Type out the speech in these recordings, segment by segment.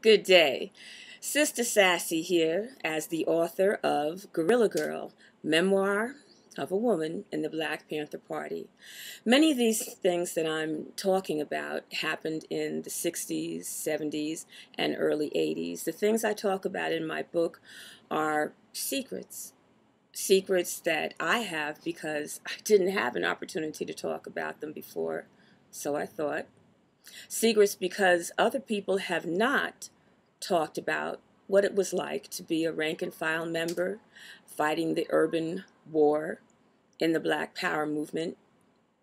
Good day. Sister Sassy here as the author of Guerrilla Girl, memoir of a woman in the Black Panther Party. Many of these things that I'm talking about happened in the 60s, 70s, and early 80s. The things I talk about in my book are secrets. Secrets that I have because I didn't have an opportunity to talk about them before, so I thought. Secrets because other people have not talked about what it was like to be a rank-and-file member fighting the urban war in the Black Power movement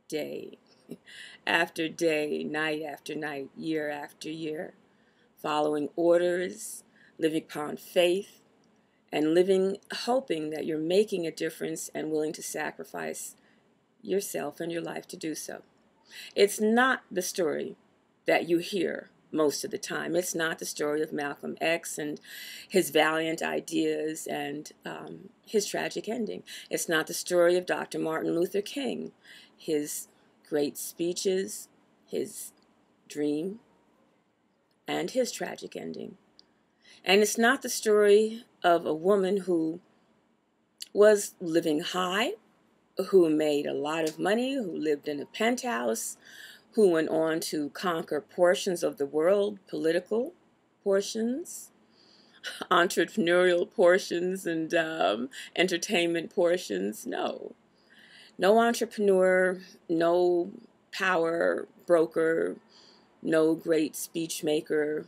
day after day, night after night, year after year, following orders, living upon faith, and living hoping that you're making a difference and willing to sacrifice yourself and your life to do so. It's not the story that you hear most of the time. It's not the story of Malcolm X and his valiant ideas and his tragic ending. It's not the story of Dr. Martin Luther King, his great speeches, his dream, and his tragic ending. And it's not the story of a woman who was living high, who made a lot of money, who lived in a penthouse, who went on to conquer portions of the world, political portions, entrepreneurial portions, and entertainment portions. No entrepreneur, no power broker, no great speech maker,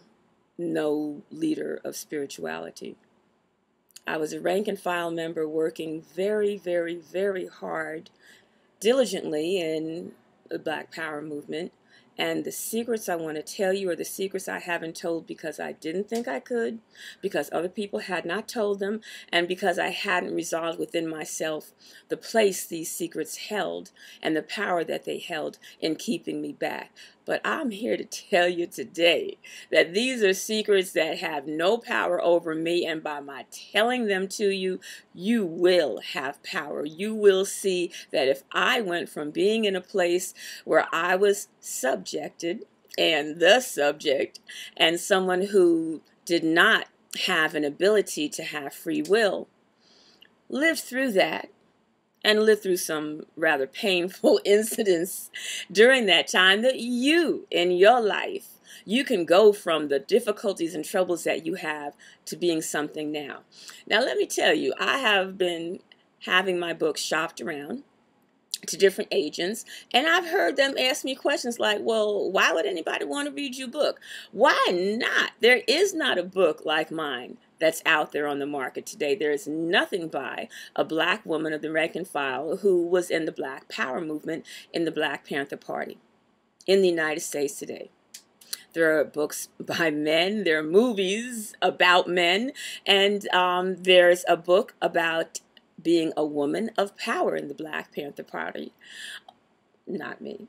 no leader of spirituality. I was a rank-and-file member working very, very, very hard, diligently in the Black Power movement, and the secrets I want to tell you are the secrets I haven't told because I didn't think I could, because other people had not told them, and because I hadn't resolved within myself the place these secrets held and the power that they held in keeping me back. But I'm here to tell you today that these are secrets that have no power over me, and by my telling them to you, you will have power. You will see that if I went from being in a place where I was subjected and the subject and someone who did not have an ability to have free will, lived through that, and lived through some rather painful incidents during that time, that you, in your life, you can go from the difficulties and troubles that you have to being something now. Now, let me tell you, I have been having my book shopped around to different agents, and I've heard them ask me questions like, well, why would anybody want to read your book? Why not? There is not a book like mine that's out there on the market today. There is nothing by a Black woman of the rank and file who was in the Black Power movement in the Black Panther Party in the United States today. There are books by men, there are movies about men, and there's a book about being a woman of power in the Black Panther Party. Not me.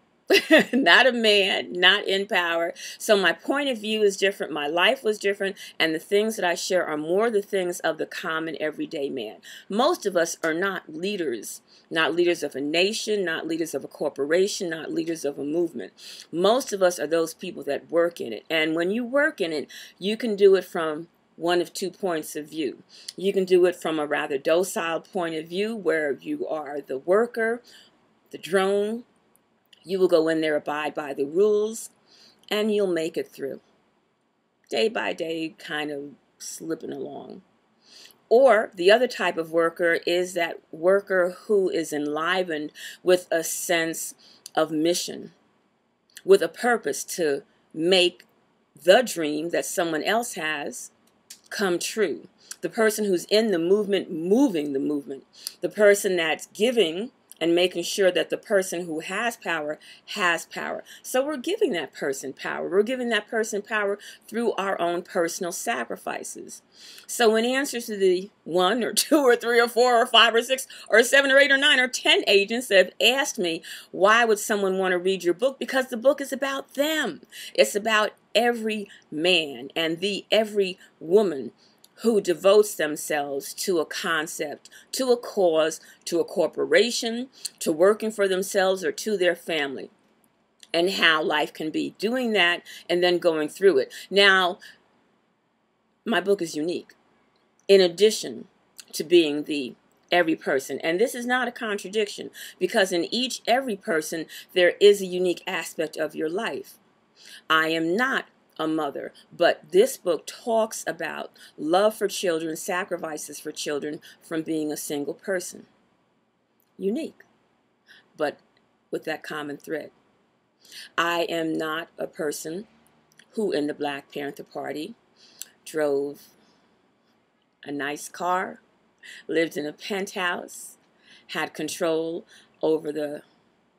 Not a man, not in power. So my point of view is different. My life was different. And the things that I share are more the things of the common everyday man. Most of us are not leaders of a nation, not leaders of a corporation, not leaders of a movement. Most of us are those people that work in it. And when you work in it, you can do it from one of two points of view. You can do it from a rather docile point of view where you are the worker, the drone. You will go in there, abide by the rules, and you'll make it through. Day by day, kind of slipping along. Or the other type of worker is that worker who is enlivened with a sense of mission, with a purpose to make the dream that someone else has come true. The person who's in the movement, moving the movement. The person that's giving and making sure that the person who has power has power. So we're giving that person power. We're giving that person power through our own personal sacrifices. So in answer to the 1 or 2 or 3 or 4 or 5 or 6 or 7 or 8 or 9 or 10 agents that have asked me, why would someone want to read your book? Because the book is about them. It's about every man and every woman who devotes themselves to a concept, to a cause, to a corporation, to working for themselves or to their family, and how life can be doing that and then going through it. Now, my book is unique, in addition to being the every person. And this is not a contradiction, because in every person, there is a unique aspect of your life. I am not a mother, but this book talks about love for children, sacrifices for children from being a single person. Unique, but with that common thread. I am not a person who in the Black Panther Party drove a nice car, lived in a penthouse, had control over the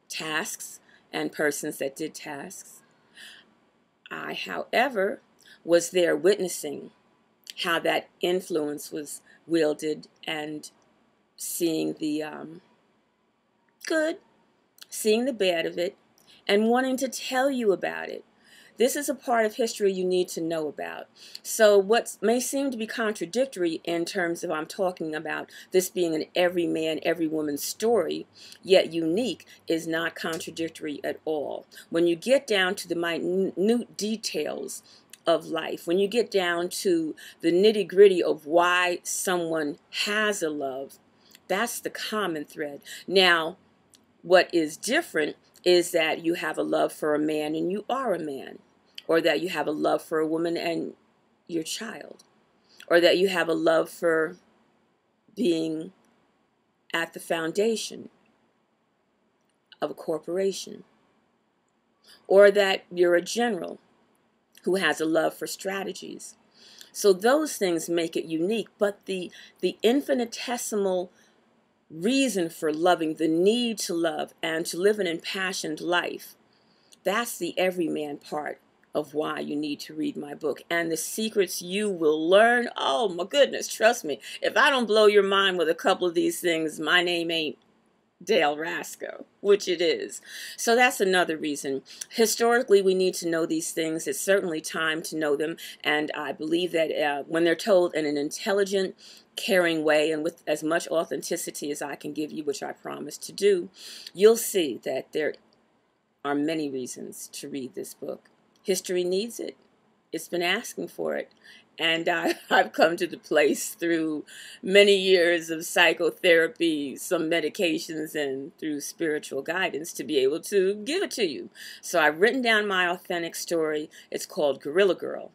tasks and persons that did tasks. I, however, was there witnessing how that influence was wielded and seeing the good, seeing the bad of it, and wanting to tell you about it. This is a part of history you need to know about. So what may seem to be contradictory in terms of I'm talking about this being an every man, every woman story, yet unique, is not contradictory at all. When you get down to the minute details of life, when you get down to the nitty-gritty of why someone has a love, that's the common thread. Now, what is different is that you have a love for a man and you are a man, or that you have a love for a woman and your child, or that you have a love for being at the foundation of a corporation, or that you're a general who has a love for strategies. So those things make it unique, but the infinitesimal reason for loving, the need to love and to live an impassioned life, that's the everyman part of why you need to read my book. And the secrets you will learn, oh my goodness, trust me, if I don't blow your mind with a couple of these things, my name ain't Dale Rasco, which it is. So that's another reason. Historically, we need to know these things. It's certainly time to know them. And I believe that when they're told in an intelligent, caring way and with as much authenticity as I can give you, which I promise to do, you'll see that there are many reasons to read this book. History needs it. It's been asking for it. And I've come to the place through many years of psychotherapy, some medications, and through spiritual guidance to be able to give it to you. So I've written down my authentic story. It's called Guerrilla Girl,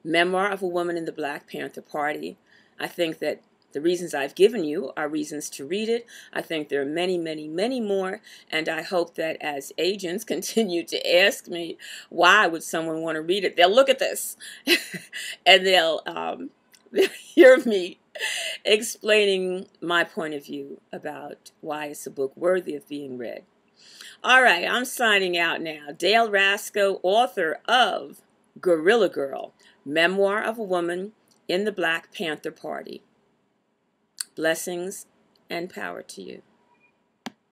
Memoir of a Woman in the Black Panther Party. I think that the reasons I've given you are reasons to read it. I think there are many, many, many more. And I hope that as agents continue to ask me, why would someone want to read it? They'll look at this and they'll hear me explaining my point of view about why it's a book worthy of being read. All right, I'm signing out now. Dale Rasco, author of Guerrilla Girl, Memoir of a Woman in the Black Panther Party. Blessings and power to you.